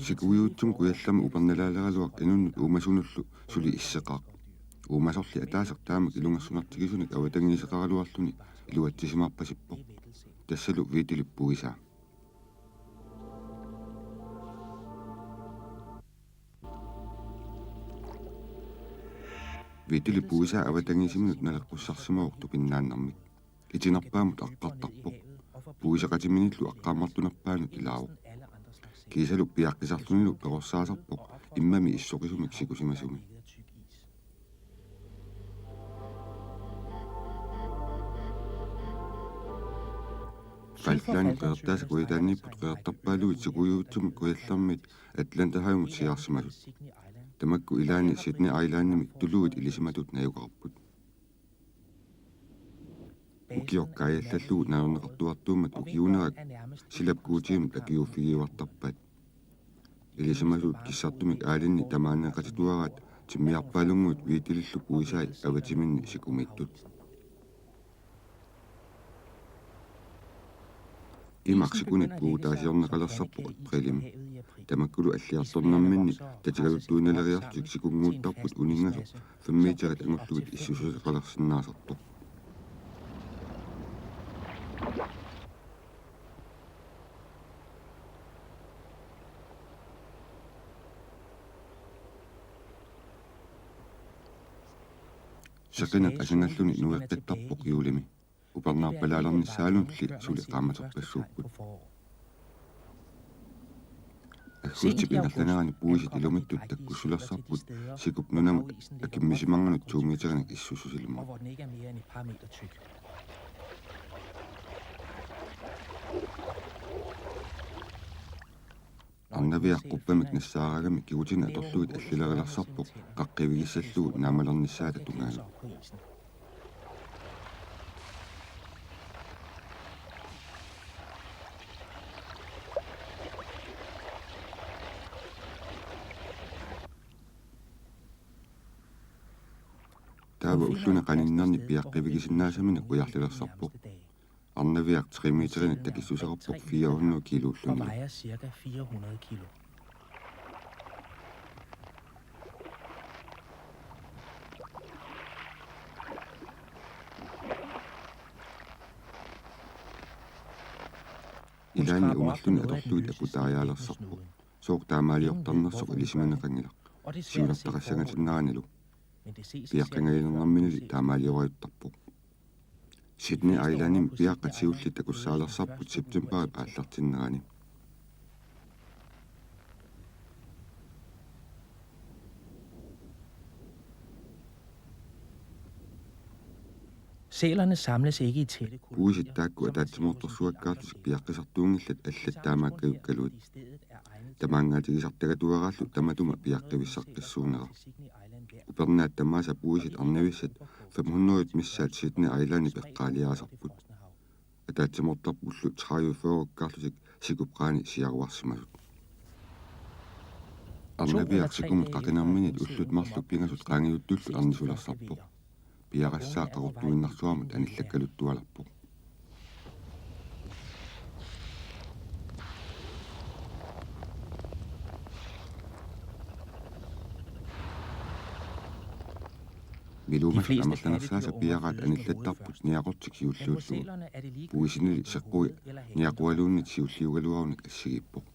Sikuyuutsum kuyallama upernalaleraluaq inunnut uumasunullu suli isseqaq. Uumasorli ataasertaamak ilungersunartigisunik avatangiiseqaraluarluni iluatsisimaarpasippoq. Tassalu viitilippugisaa. Viitilippugisaa avatangiisiminut naleqqussarsimaruq tupinnaannarmik. Itinerpaamut aqqartarpoq. Pugisaqatiminillu aqqaammartunarpaanut ilaaruq. Kiisalu piaqqisarlunilu peqorsaasarpoq immami issoqisumik sikusimasumik. Falklani qeertaasa kuitaannipput qeertarpaaluit sikuyuutsumik kuyallarmit Atlantahajumut siarsimalut. Tamakku ilaani Sydney Islandimik tuluit ilisimatut najuqarput. Ukiorkaajallallugut naanerneqartuartuummat ukiunerak silapkuutiimut akiuuffigiuartarpat. Ilisimatut kissartumik aalinni tamaaneqatituaraat timmiarpaalunguut viitilillu puisaai avatiminni sikumittut. Imaksikunik puutaasiorneqalersarpoq prilimi. Tamakkulu alliartornarminni tatigaluttuinaleriartik sikunguuttarput uningaso 5 meterit angullugut issususeqalersinnaasartoq. Saqinak asingalluni nueqqittarpoq juulimi. Uparnaarpalaalernisaalunlli suli qaamaterpassuupput. Agguutip ingerlanerani puisit ilumittut takkussulersarput sikup nunamut akimmisimanganut 2 meterinik issususilma. Arnaviaqqupamik nassaaragamik kiutina atorluit allilerilersarpoq qaqqivigissalluu naamalernissaata tungaanu. Taava ulluna qaninnerni piaqqivigisinnaasamina kujarlilersarpoq. Arnaviaq 3 meterinik takissuserarpoq 400 kiluulluni. Og vejer cirka 400 kilo. Ilaani umalluni atorluit akutaajaalerserpoq. Soortaamaaliortarnersoq ilisimaneqangilaq. Siunertaqassangatinnaranilu. Piaqqangailernerminili taamaaliorajuttarpoq. Sydney Islandim piaqqatiulli takussaalerserput septemberit aallartinnerani. Sælerne samles ikke i tætte kolonier. Puisit taakku ataatsimortorsuakkaartusik piaqqisartuungillat allattaamaakkajukkkaluit. Tamaangaatigisartakatuaraallu tamatuma piaqqivissaqқиссуунера. Upernaat tamaasa puisit arnavissat 500 missaat Sydney Islandi peqqaaliaasarput. Ataatsimortarpullu 30-40 sikupqaani siaruarsimasut. Arnaviaq sikumut qaqinerminit ullut marluk pingasut qaangiuttullu arnisulersarpoq. Piaqassaa qaqortuinnarsuamut anillakkaluttualarpoq. Miluumasut amerlanersaasa piaqaat anillattarput niaqortik siulluullugu. Puisinili seqqui niaqualuunnit siulliugaluarunik assigippoq.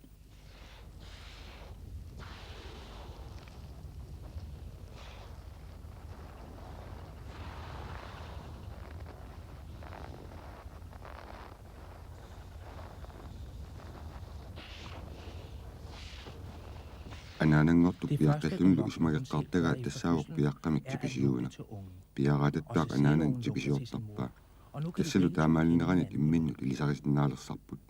Anaanangortu piaqqallunlu ismageqqaartagaat tassaavuq piaqqamik tipisiuuna. Piaqaatatpaaq anaanan tipisiortarpaa. Tassalu taamaalinneranit imminnut ilisarisinnaalersarput.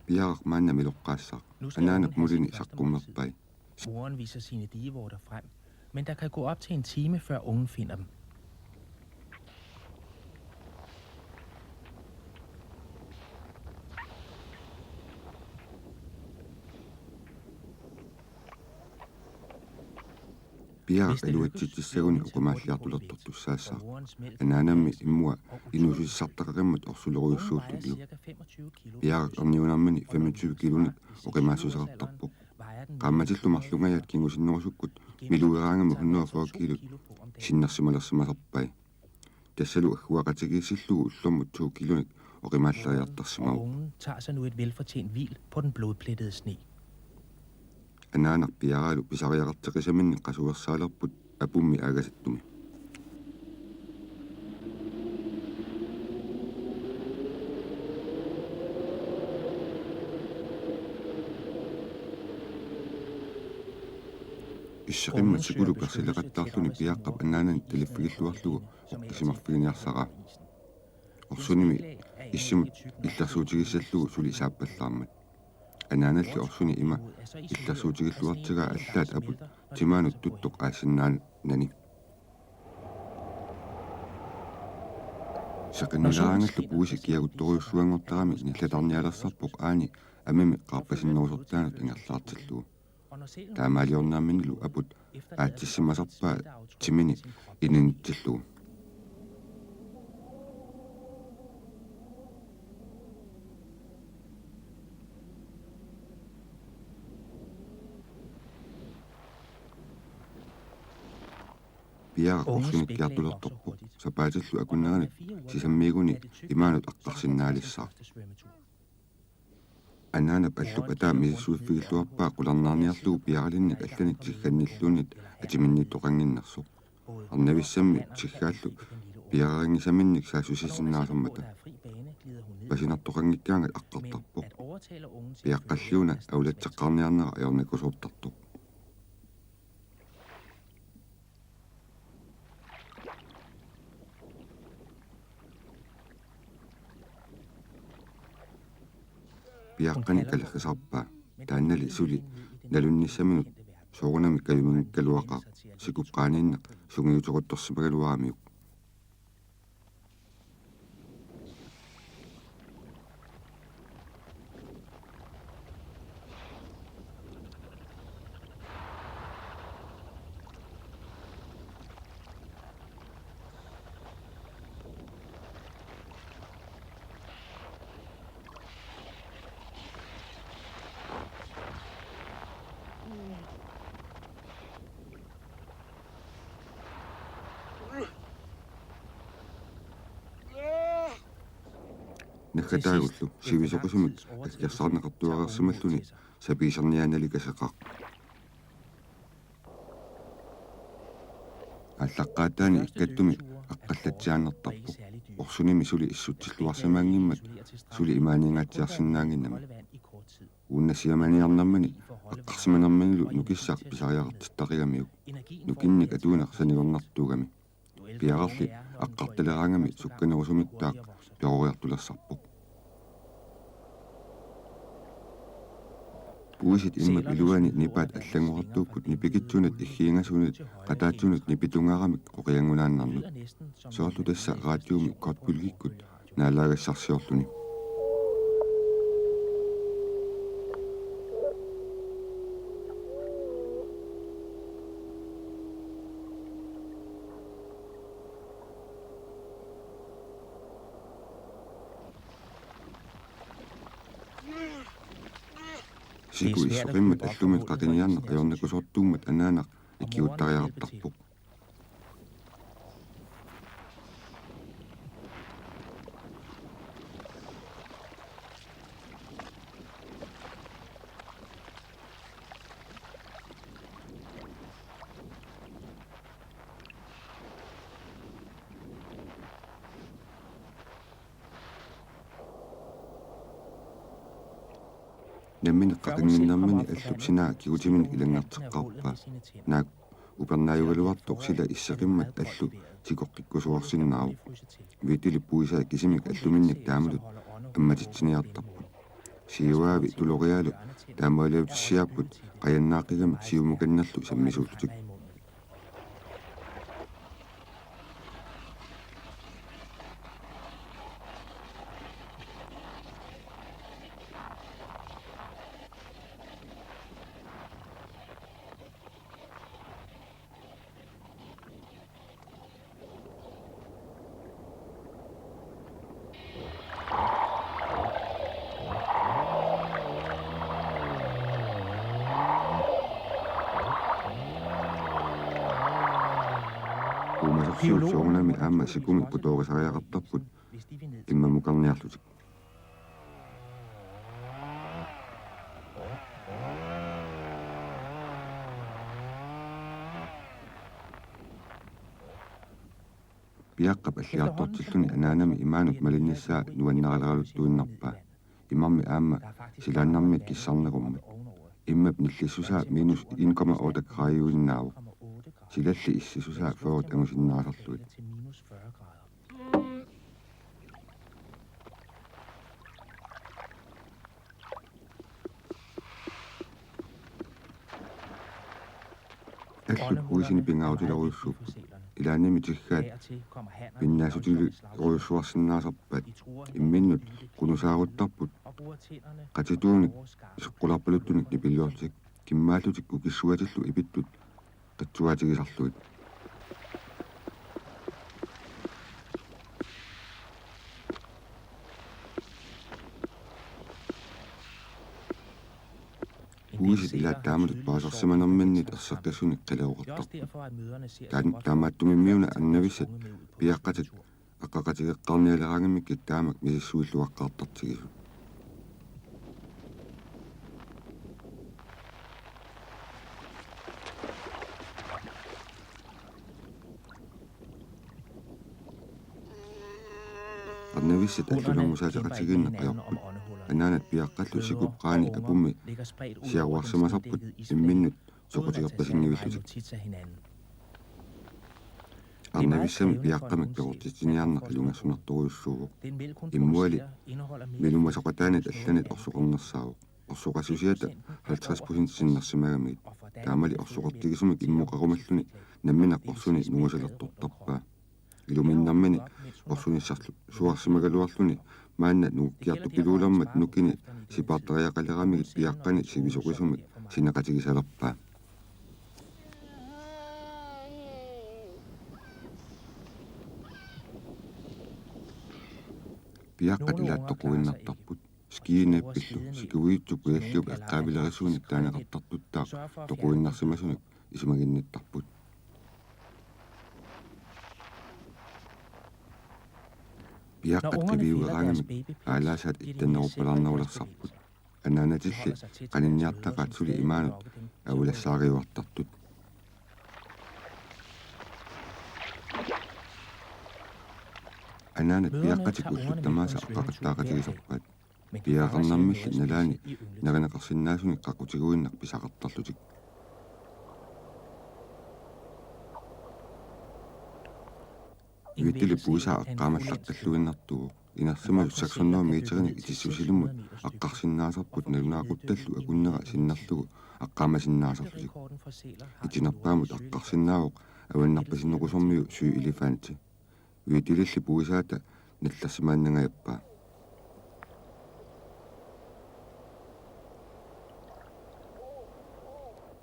Piaqaq maanna miloqqaassaq. Anaanak mulini saqqummerpai. Moren viser sine digevorter frem, men der kan gå op til en time, før ungen finder dem. Piaq aluatsitsissaguni uqamaалliartulertortussaassa anaanammi immua inusuissartaqaqammut orsuleruyussuulluliu piaq erniunarmani 25 kilonik oqimaassuserartarpoq qaammatillumarlungajat kingusinnorusukkut milueraangamu 140 kilut sinnersimalersimasarpai tassalu agguaqatigiissillugu ullormut 2 kilonik oqimaalleriartarsimau Ungen tager sig nu et velfortjent hvil på den blodplettede sne. anaanar piaralu pisariaqarteqisaminni qasuersaalerput apummi agasattumi issaqimmat sikulupersileqattaarluni piaqqap anaanani taliffigiluarlugu oqqisimarfiginiarsaqa orsunimi issimut illersuutigissallugu suli saappallaarmat anaanalli orsuni ima illersuutigilluartigaa allaat aput timaanut tuttoq aasinnaanani saqinnilaangallu puusi kiaguttoriussuangortarami nillatarnialersarpoq aani amimi qaarpasinnerusortaanut ingerlaartillugu taamaaliornaamminnilu aput aatsissimasarpaa timini ininitsillugu piaq orsunik kiartulertorpoq sapaatillu akunneranit sisammiiguni imaanut aqqarsinnaalissaa anaanap allup ataa misissuuffigilluarpaa qularnaarniarlugu piaqalinnik allanit tigganniilluunnit atiminniittoqanginnersoq arnavissammi tiggaallu piaqaringisaminnik saassusissinnaasarmata pasinartoqangikkaangat aqqartarpoq piaqqalluuna aulatseqqarniarnera ayornikusortartoq piaqqani kalerrisarpaa taannali suli nalunnissaminut soorunami kalumingikkaluaqa sikuqqaaniinneq sungiutoquttorsimagaluaamiuk nakataaullu sivisoqusumik akkiarsarneqartuaqersimalluni sapiisarniaanalikasaqaq аллаққаатаани иккаттуми аққаллатсиааннертарпу орсуними сули иссутсиллуарсимаангиммат сули имааниингаатсиарсинаангиннама ууннасиаманиарнармани аққарсиманерманилу нукиссаақ писариақартиттақигамиук нукинник атуунеқ санигорнартуугами пиарарли аққарталераангами сукканерусумиттаақ пиориартулассарпоқ puusit immat iluani nipaat allangortuukkut nipikitsunat iggiingasunit qataatsunut nipitungaaramik qoqiangunaannarnut soorlu tassa raatiumi kortpulgikkut naalaagassarsiorluni siku issoqimmat allumit qaqiniarneq ajornikusortuummat anaanaq ikkiuttariaqartarpoq nammin qaqinginnarmani allupsinaa kigutimin ilangarteqqarpaa naak upernaayugaluartoq sila isseqimmat allu tikoqqikkusuorsinnaaruq vitili puisaa kisimik alluminnik taamatut ammatitsiniartarput siuaavi tuloriaalu taamaaliutissiapput qayannaaqqigamik siumukannarlu sammisuullutik kuumasarsuutsuornami aama sikumi putorisariaqartarput immamukarniarlutik piaqqap alliartortilluni anaanami imaanut malinnissaa nuannaralagaluttuinnarpaa imarmi aama silaannarmik kissarnerummat immap nillissusaa minus 1,8 graadiuinnaavuk silalli issisusaa foort angusinnaasarluit allut uisini pingautiloruissuuppu ilaanimi tiggaat pinnaasutili ruissuarsinnaasarpaat imminnut qunusaaruttarput qatituunik seqqularpaluttunik nipilluartik kimmaallutik ukissuatillu ipittut qatsuaatigisarluit uisit ilaattaamulut paasarsimanerminnit ersaqqissunik qileruqartarput taamaattumimmiuna annavissat piaqqatat aqqaqatigeqqarnialerangimmikkit taamak misissuilluaqqaartartigisu arnavissat allulormusaatiqatigiinneqqajorput anaanat piaqqallu sikuqqaani apummi siaruarsimasarput imminnut soqutigerpasinnivillutik arnavissami piaqqamik peqortitiniarneq ilungassunartoruissuuguq immuali milumasoqataanit allanit orsuqernersaauq orsuqasusiata 50% sinnersimagamit taamali orsuqertigisumik immuqarumalluni namminaq orsuni nuusalertortarpaa iluminnarmini orsunissarlu suarsimagaluarluni maanna nuukkiartupiluulermat nukini sipaartariaqaleramigit piaqqani sivisoqisumik sineqatigisalerpaa piaqqat ilaattoquinnartarput skiineppillu sikuiitsup uallup eqqaavilerisuunik taaneqartartuttaaq toquinnarsimasunik isimaginnittarput piaqqat qiviugerangamik aalaasat ittannerupalarnerulersarput anaanatilli qaninniartaqaat suli imaanut aulassaaриuartartut anaanat piaqqatik ulluttamaasa aqqaqattaaqatigisarpaat piaqarnarmilli nalaani nerineqarsinnaasunik qaqutiguinnaq pisaqartarlutik yuittili puisaa aqqaamallartalluinnartugu inersimalut 600 meeterinik itissusilimut aqqarsinnaasarput nalunaaquttallu akunnera sinnerlugu aqqaamasinnaasarlutik itinerpaamut aqqarsinnaaruq avannarpasinnequsormiu syy elefanti yuitililli puisaata nallarsimaannangayappaa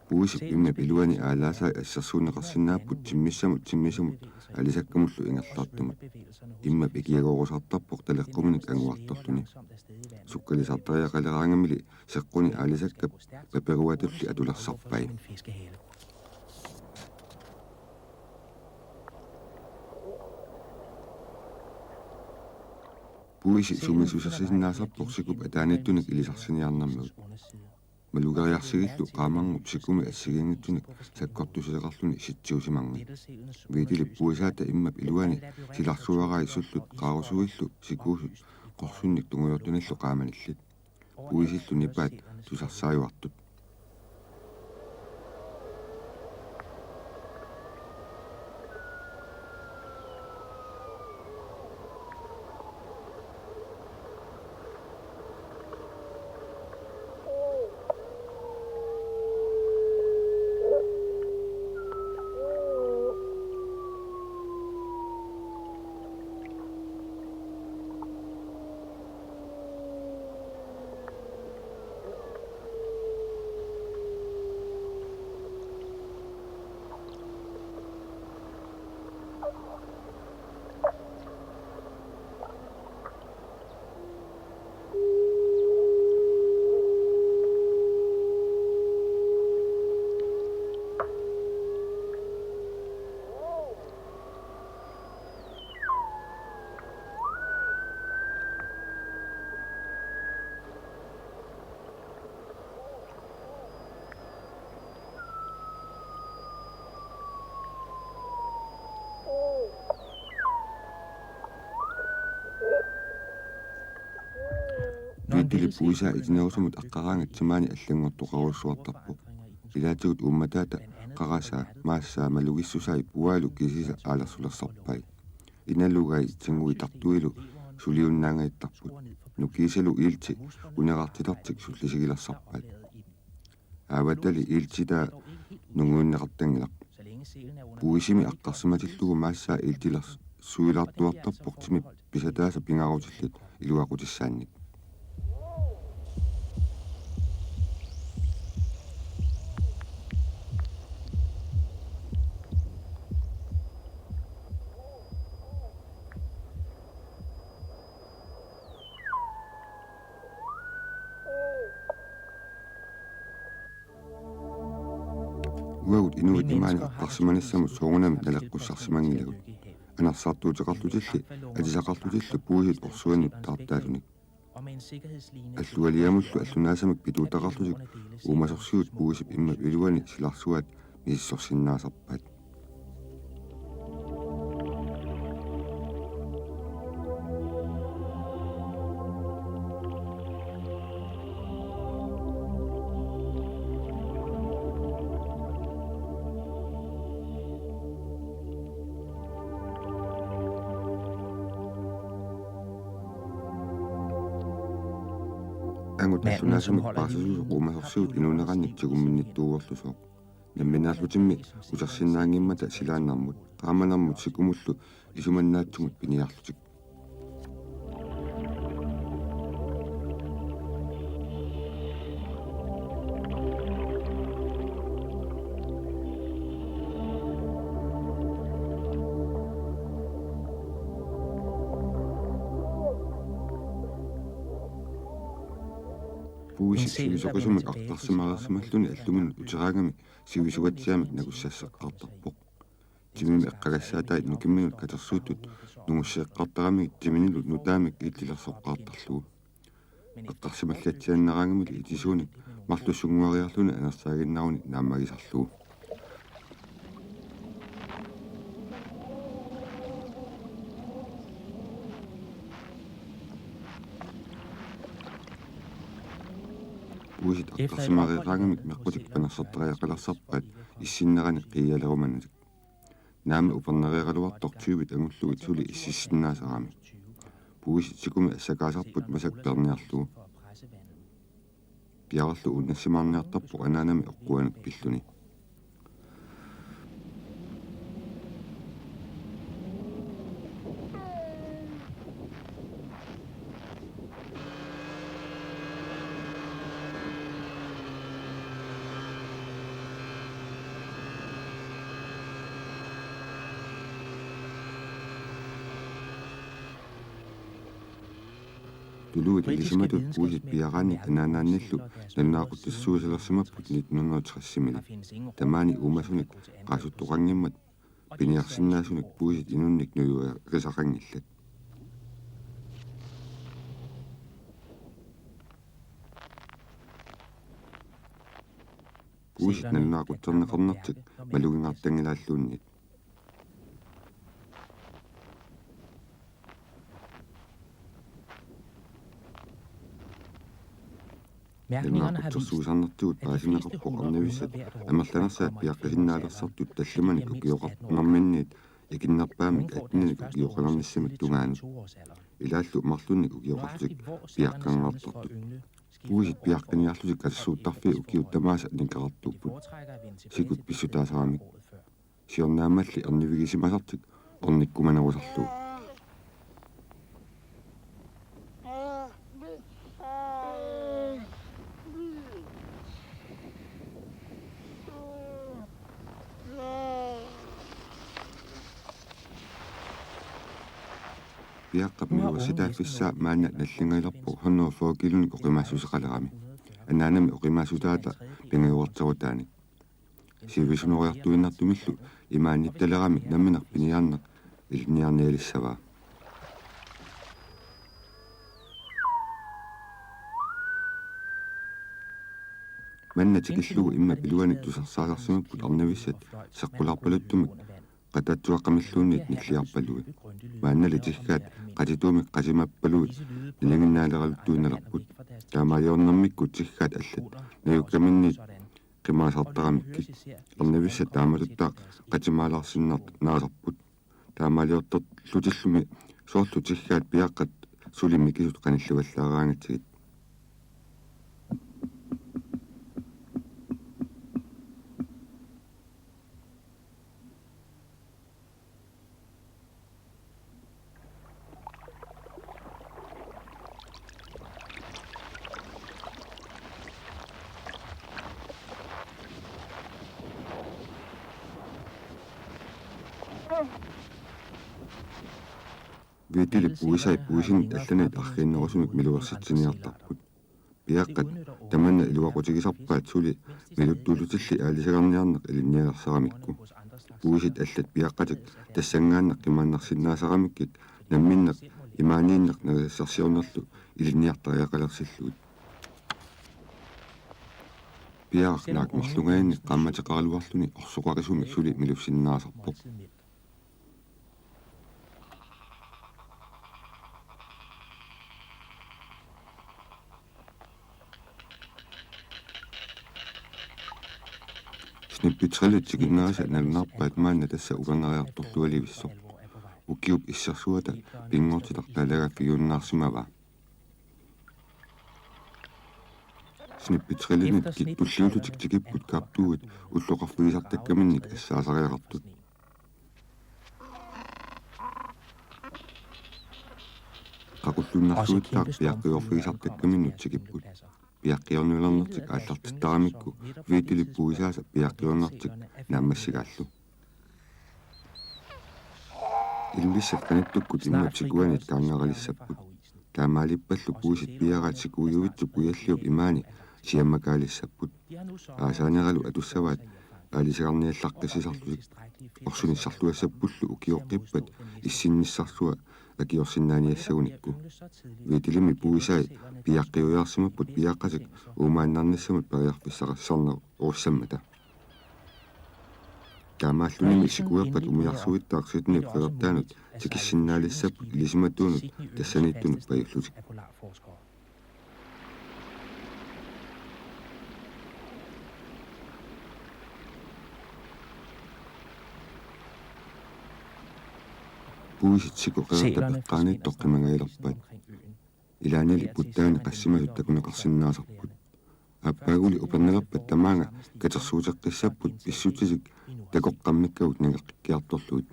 puisip imma piluani aalaasai assarsuuneqarsinnaapput timmissamut alisakkamullu ingerlaartumut imma pikiagoorusartarpoq taleqqumunik anguartorluni sukkalisartariaqaleraangamili seqquni aalisakkap paperuatulli atularsarpai puisi sumisusersinnaasarpoq sikup ataanittunik ilisarsiниarnarmut malugariarsigillu qaamarngup sikumi assigiingitsunik sakkortusileqarluni sitsiusimanga viitili puisaata immap iluani silarsuarai sullut qaarusuillu sikuusut qorsunnik tungujortunallu qaamanillit puisillu nipaat tusarsaayuartut Atili puisa itinawsumut aqqaraangat timaani allangortoqarussuartarpu. Ilaatugut ummataata qarasa maassa malugissusai pualu kisisa aalersulersarpai. Inalugai tingui tartuilu suliunnaangaittarput. Nukiisalu iilti unerartitartik sullisigilersarpat. Aawatali iiltitaa nunguunneqartangilaq. Puisimi aqqarsimatillugu maassa iiltilers suilaartuartarportimi pisataasa pingarutillut iluaqutissaannik. Uagut inuit imaani aqqarsimanissamut soorunami nalaqqussaarsimangilagut. Anarsartuutiqarlutilli atisaqarlutillu puusit orsuanut taartaalunik. Allualiamullu allunaasamik pituutaqarlusik uumasorsiut puusip imma iluani silarsuat misissorsinnaasarpat. Angut allunaasamik paasasuusu uumasorsiut inuuneqannik tiguminnittuuorlusoq. Namminaallutimmi usersinnaangimmata silaannarmut qaamanarmut sikumullu isumannaattumut piniarlutik. Puusi sivisoqisumik aqtarsimareersimalluni alluminut uteraagami sivisugatsiamik nagussaassaqartarpoq. Timimi eqqagassaatait nukimminut katersuutut nungussieqqartaramik timinilut nutaamik iittilersoqqaartarlugu. Eqqarsimallatsianneraangamili itisuunik marlussunguariarluni anersaaginnaruni naammagisarlugu. Puusit aqqarsimareeraangamik meqqutik panersertariaqalersarpaat issinnerani qiialerumanutik. Naami upernereeraluartortyyvit angullugit suli ississinnaasarami. Puusit sikumi assakaasarput masak perniarlugu. Piarallu unnassimarniartarpu anaanami oqquanuk pilluni. Tuluut ilisimatut puusit piaqaannik anaanaannillu nannaaquttissuusalersimapput 1960-mili. Tamaani uumasunik qaasuttoqangimmat piniarsinnaasunik puusit inunnik nujuerisaqangillat. Puusit nannaaqutterneqarnertik malugingartangilaalluunnit. Nannaaquttersuusarnertugut paasimeqarpoq arnavissat amerlanersaat piaqqisinnaalerssartut tallimanik ukioqarnerminniit ikinnerpaamik atninik ukioqalernissamik tungaanut. Ilaallu marlunnik ukioqarlusik piaqqangaartartut. Puusit piaqqiniarlusik assuuttarfi ukiuttamaasa ninkaqartuupput. Sikut pissutaasaramik. Siornaamalli ernivigisimasartik ornikkumanarusarlugu. Piaqqapmiuga sitaaffissaa maanna nallingailerpu 140 kilonik oqimaassuseqalerami. Anaanami oqimaasutaata pingajuartarutaani. Sivisunoriartuinnartumillu imaannittalerami namminerpiniarneq ilniarnialissavaa. Mannatikillugu imma piluanik tusarsaasarsimapput arnavissat seqqularpaluttumik qatatsuaqqamilluunniit nilliarpaluit. Maannali tihkaat qatituumik qasimappaluit nilinginnaaleraluttuinnalerput таамаалиорнэрмикку тиггаат аллат under наюккаминниит sådan. qimaasaartaramikki arnavissa taamaluttaa qatimaalaarsinnart naasarput taamaaliortort lutillumi soorlu tiggaat piaqqat sulimikisut qanilluallaaraangatigit viitili puisai puisin allanit arkiinnerusumik miluersitsiniartarput piaqqat tamanna iluaqutigisarpaat suli miluttuulutilli aalisagarniarneq ilinnialersaramikku puisit allat piaqqatik tassangaanneq qimaannarsinnaasaramikki namminneq imaaniinneq nagassarsiornerlu ilinniartariaqalersilluut piaqnaak merlungaanni qammatiqaraluarluni orsoqarisumik suli milussinnaasarpoq Snippitrellit gymnasia nalunarpaat maanna tassa ukanariartorlualivissor ukiup issarsuata pingortitartalagaffiuunnaarsimava Snippitrellinit kittulliulutik tikipput kaaptuut ulloqarfiisartakkaminnik assaasariaqartut qaqullunnarsuuttaaq piaqqiorfiisartakkaminut tikipput piaqqiornuilernertik aallartittaramikku viitilippuisaasa piaqqiornertik naammassigallu illissat qanittukkut immatsikuanit kaangaralissapput taamaalipallu puusit piaraat sikuujuvittu pujalliup imaani siammakaalissaput aasaaneralu atussavaat aalisagarniallarqisisarlusik orsunissarluassapullu ukioqqippat issinnissarlua akiorsinnaaniassaunikku viitilimi puisai piaqqiujaarsimapput piaqqasik uumaannarnissamut pariarfissaqassarner uussammata taamaallunimi sikuappat umiarsuittaaqsitni qerertaanut tikissinnaalissapput ilisimatuunut tassaniittunut pajullutik puisit sikuqerertapeqqaaniit toqqimangailerpaat ilaanili puttaani qassimasut takuneqarsinnaasarput appaaguli upernelerpat tamaanga katersuuteqqissapput pissutisik takoqqammikkavut nageqqikkiartorluut